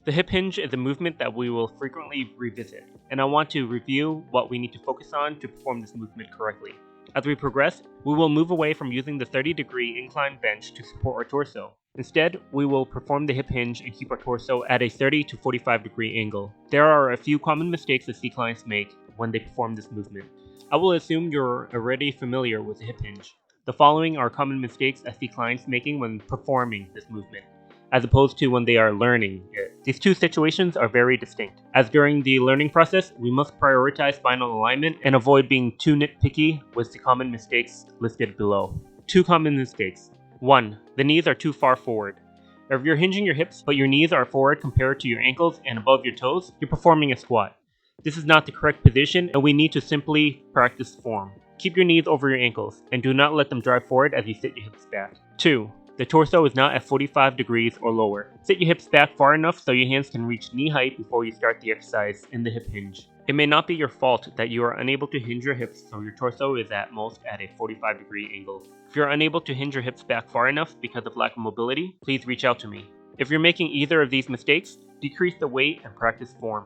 The hip hinge is a movement that we will frequently revisit, and I want to review what we need to focus on to perform this movement correctly. As we progress, we will move away from using the 30-degree incline bench to support our torso. Instead, we will perform the hip hinge and keep our torso at a 30 to 45-degree angle. There are a few common mistakes that C clients make when they perform this movement. I will assume you're already familiar with the hip hinge. The following are common mistakes I see clients making when performing this movement, as opposed to when they are learning it. These two situations are very distinct, as during the learning process, we must prioritize spinal alignment and avoid being too nitpicky with the common mistakes listed below. Two common mistakes. 1. The knees are too far forward. If you're hinging your hips, but your knees are forward compared to your ankles and above your toes, you're performing a squat. This is not the correct position, and we need to simply practice form. Keep your knees over your ankles, and do not let them drive forward as you sit your hips back. 2. The torso is not at 45 degrees or lower. Sit your hips back far enough so your hands can reach knee height before you start the exercise in the hip hinge. It may not be your fault that you are unable to hinge your hips so your torso is at most at a 45-degree angle. If you're unable to hinge your hips back far enough because of lack of mobility, please reach out to me. If you're making either of these mistakes, decrease the weight and practice form.